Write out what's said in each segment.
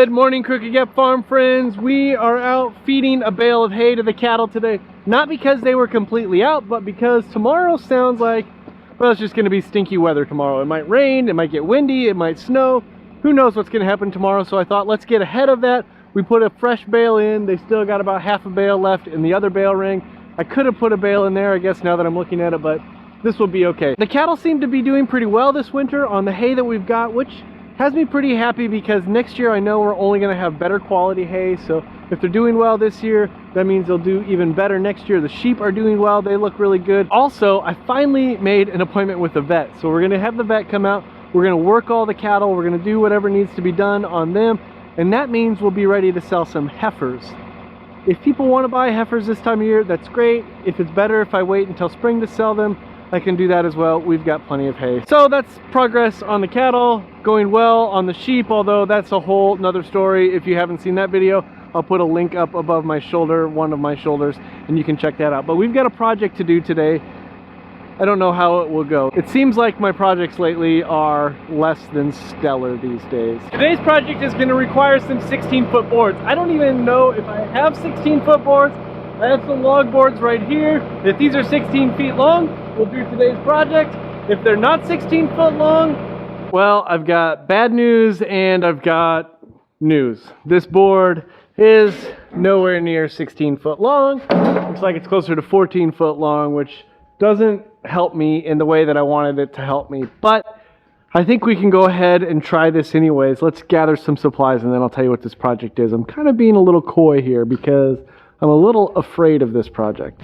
Good morning, Crooked Gap Farm friends. We are out feeding a bale of hay to the cattle today. Not because they were completely out, but because tomorrow sounds like, well, it's just going to be stinky weather tomorrow. It might rain, it might get windy, it might snow. Who knows what's going to happen tomorrow, so I thought let's get ahead of that. We put a fresh bale in. They still got about half a bale left in the other bale ring. I could have put a bale in there, I guess, now that I'm looking at it, but this will be okay. The cattle seem to be doing pretty well this winter on the hay that we've got, which has me pretty happy because next year I know we're only going to have better quality hay. So if they're doing well this year, that means they'll do even better next year. The sheep are doing well, they look really good. Also, I finally made an appointment with the vet. So we're going to have the vet come out, we're going to work all the cattle, we're going to do whatever needs to be done on them, and that means we'll be ready to sell some heifers. If people want to buy heifers this time of year, that's great. If it's better if I wait until spring to sell them, I can do that as well. We've got plenty of hay. So that's progress on the cattle, going well on the sheep, although that's a whole nother story. If you haven't seen that video, I'll put a link up above my shoulder, one of my shoulders, and you can check that out. But we've got a project to do today. I don't know how it will go. It seems like my projects lately are less than stellar these days. Today's project is going to require some 16-foot boards. I don't even know if I have 16-foot boards. I have some log boards right here. If these are 16 feet long, we'll do today's project. If they're not 16 foot long, well, I've got bad news and I've got news. This board is nowhere near 16 foot long. Looks like it's closer to 14 foot long, which doesn't help me in the way that I wanted it to help me. But I think we can go ahead and try this anyways. Let's gather some supplies and then I'll tell you what this project is. I'm kind of being a little coy here because I'm a little afraid of this project.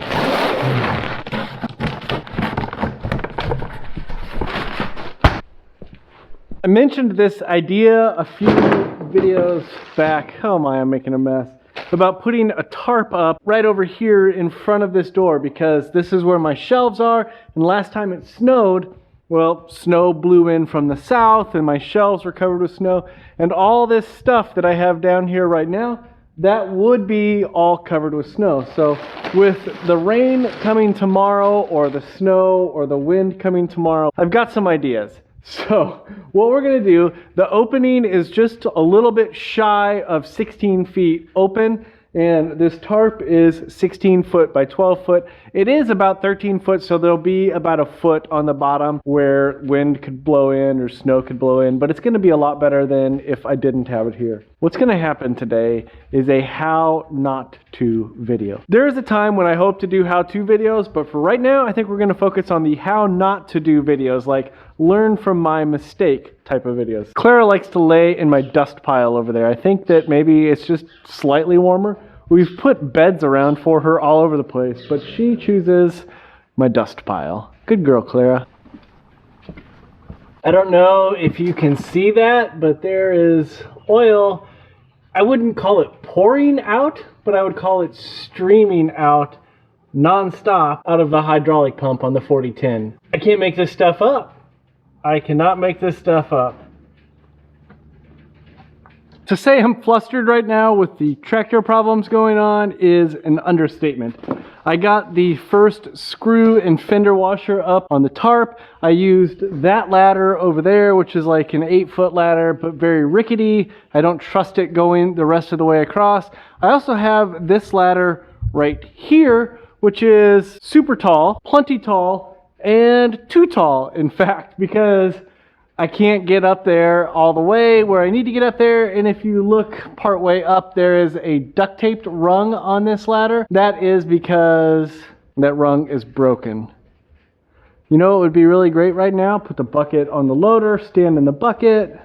I mentioned this idea a few videos back, I'm making a mess, about putting a tarp up right over here in front of this door because this is where my shelves are, and last time it snowed, well, snow blew in from the south and my shelves were covered with snow, and all this stuff that I have down here right now, that would be all covered with snow. So with the rain coming tomorrow or the snow or the wind coming tomorrow, I've got some ideas. So what we're going to do, the opening is just a little bit shy of 16 feet open, and this tarp is 16 foot by 12 foot. It is about 13 foot, so there'll be about a foot on the bottom where wind could blow in or snow could blow in, but it's going to be a lot better than if I didn't have it here. What's going to happen today is a how not to video. There is a time when I hope to do how-to videos, but for right now, I think we're going to focus on the how not to do videos, like learn from my mistake type of videos. Clara likes to lay in my dust pile over there. I think that maybe it's just slightly warmer. We've put beds around for her all over the place, but she chooses my dust pile. Good girl, Clara. I don't know if you can see that, but there is oil. I wouldn't call it pouring out, but I would call it streaming out non-stop out of the hydraulic pump on the 4010. I can't make this stuff up. I cannot make this stuff up. To say I'm flustered right now with the tractor problems going on is an understatement. I got the first screw and fender washer up on the tarp. I used that ladder over there, which is like an 8-foot ladder, but very rickety. I don't trust it going the rest of the way across. I also have this ladder right here, which is super tall, plenty tall, and too tall, in fact, because I can't get up there all the way where I need to get up there, and if you look part way up, there is a duct taped rung on this ladder. That is because that rung is broken. You know, it would be really great right now, put the bucket on the loader, stand in the bucket.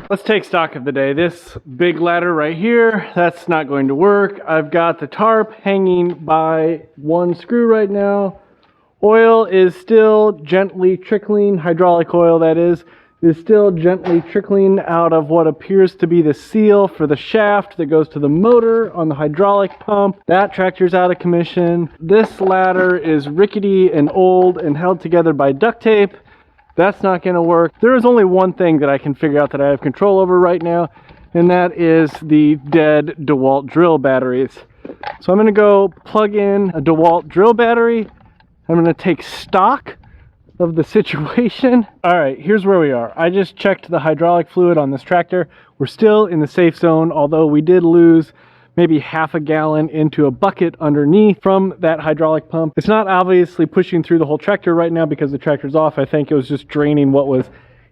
Let's take stock of the day. This big ladder right here, that's not going to work. I've got the tarp hanging by one screw right now. Oil is still gently trickling, hydraulic oil that is still gently trickling out of what appears to be the seal for the shaft that goes to the motor on the hydraulic pump. That tractor's out of commission. This ladder is rickety and old and held together by duct tape. That's not going to work. There is only one thing that I can figure out that I have control over right now, and that is the dead DeWalt drill batteries. So I'm going to go plug in a DeWalt drill battery. I'm going to take stock of the situation. All right, here's where we are. I just checked the hydraulic fluid on this tractor. We're still in the safe zone, although we did lose maybe half a gallon into a bucket underneath from that hydraulic pump. It's not obviously pushing through the whole tractor right now because the tractor's off. I think it was just draining what was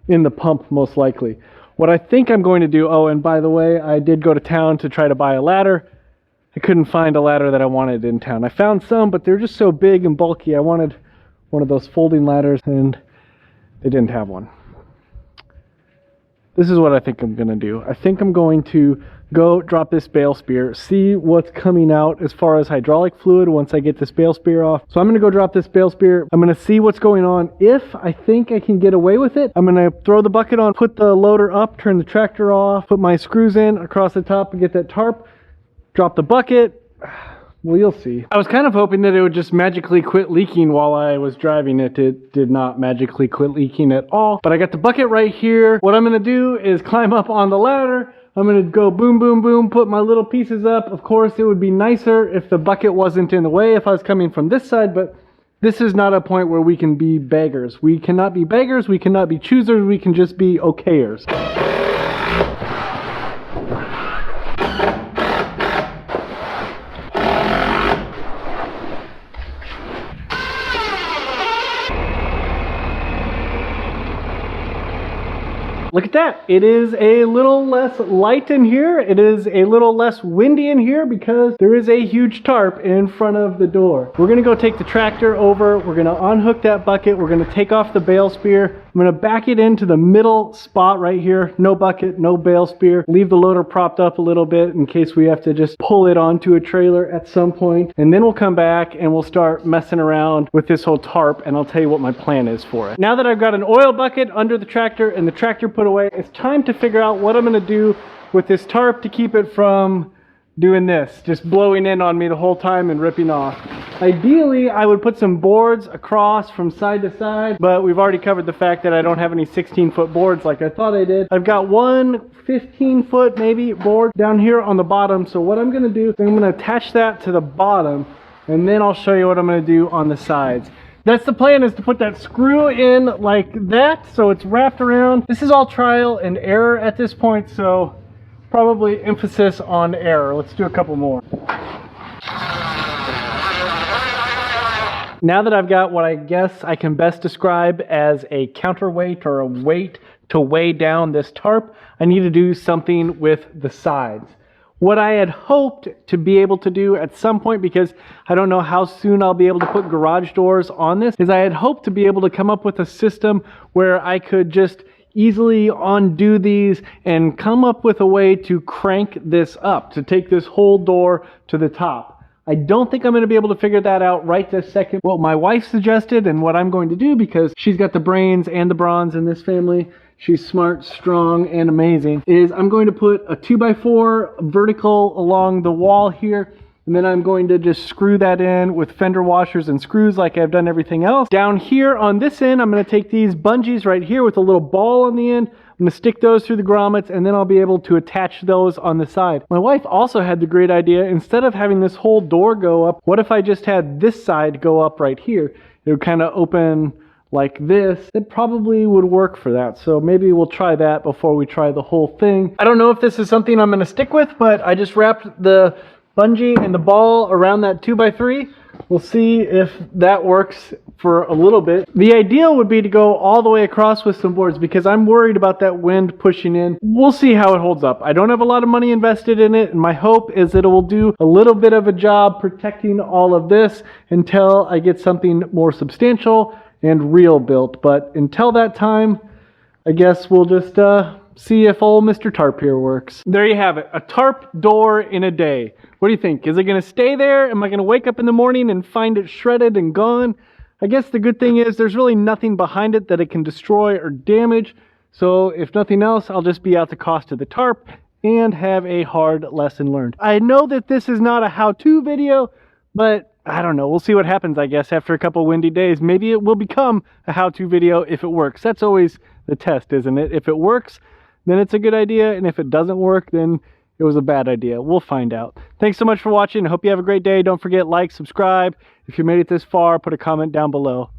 in the pump most likely. What I think I'm going to do, oh, and by the way, I did go to town to try to buy a ladder. I couldn't find a ladder that I wanted in town. I found some, but they're just so big and bulky. I wanted one of those folding ladders and they didn't have one. This is what I think I'm gonna do. I think I'm going to go drop this bale spear, see what's coming out as far as hydraulic fluid once I get this bale spear off. So I'm gonna go drop this bale spear. I'm gonna see what's going on. If I think I can get away with it, I'm gonna throw the bucket on, put the loader up, turn the tractor off, put my screws in across the top and get that tarp, drop the bucket. Well, you'll see. I was kind of hoping that it would just magically quit leaking while I was driving it. It did not magically quit leaking at all. But I got the bucket right here. What I'm gonna do is climb up on the ladder. I'm gonna go boom, boom, boom, put my little pieces up. Of course, it would be nicer if the bucket wasn't in the way if I was coming from this side, but this is not a point where we can be beggars. We cannot be beggars, we cannot be choosers, we can just be okayers. Look at that. It is a little less light in here. It is a little less windy in here because there is a huge tarp in front of the door. We're gonna go take the tractor over. We're gonna unhook that bucket. We're gonna take off the bale spear. I'm gonna back it into the middle spot right here. No bucket, no bale spear. Leave the loader propped up a little bit in case we have to just pull it onto a trailer at some point. And then we'll come back and we'll start messing around with this whole tarp and I'll tell you what my plan is for it. Now that I've got an oil bucket under the tractor and the tractor put away, it's time to figure out what I'm gonna do with this tarp to keep it from doing this, just blowing in on me the whole time and ripping off. Ideally, I would put some boards across from side to side, but we've already covered the fact that I don't have any 16-foot boards like I thought I did. I've got one 15-foot maybe board down here on the bottom, so what I'm gonna do is I'm gonna attach that to the bottom, and then I'll show you what I'm gonna do on the sides. That's the plan, is to put that screw in like that, so it's wrapped around. This is all trial and error at this point, so probably emphasis on error. Let's do a couple more. Now that I've got what I guess I can best describe as a counterweight or a weight to weigh down this tarp, I need to do something with the sides. What I had hoped to be able to do at some point, because I don't know how soon I'll be able to put garage doors on this, is I had hoped to be able to come up with a system where I could just easily undo these and come up with a way to crank this up, to take this whole door to the top. I don't think I'm going to be able to figure that out right this second. What my wife suggested and what I'm going to do, because she's got the brains and the bronze in this family, she's smart, strong, and amazing, is I'm going to put a 2x4 vertical along the wall here, and then I'm going to just screw that in with fender washers and screws like I've done everything else. Down here on this end, I'm going to take these bungees right here with a little ball on the end. I'm going to stick those through the grommets, and then I'll be able to attach those on the side. My wife also had the great idea, instead of having this whole door go up, what if I just had this side go up right here? It would kind of open like this. It probably would work for that, so maybe we'll try that before we try the whole thing. I don't know if this is something I'm going to stick with, but I just wrapped the bungee and the ball around that 2x3. We'll see if that works for a little bit. The ideal would be to go all the way across with some boards, because I'm worried about that wind pushing in. We'll see how it holds up. I don't have a lot of money invested in it, and my hope is that it will do a little bit of a job protecting all of this until I get something more substantial and real built. But until that time, I guess we'll just see if old Mr. Tarp here works. There you have it, a tarp door in a day. What do you think? Is it going to stay there? Am I going to wake up in the morning and find it shredded and gone? I guess the good thing is there's really nothing behind it that it can destroy or damage. So if nothing else, I'll just be out the cost of the tarp and have a hard lesson learned. I know that this is not a how-to video, but I don't know. We'll see what happens, I guess, after a couple windy days. Maybe it will become a how-to video if it works. That's always the test, isn't it? If it works, then it's a good idea, and if it doesn't work, then it was a bad idea. We'll find out. Thanks so much for watching. I hope you have a great day. Don't forget, like, subscribe. If you made it this far, put a comment down below.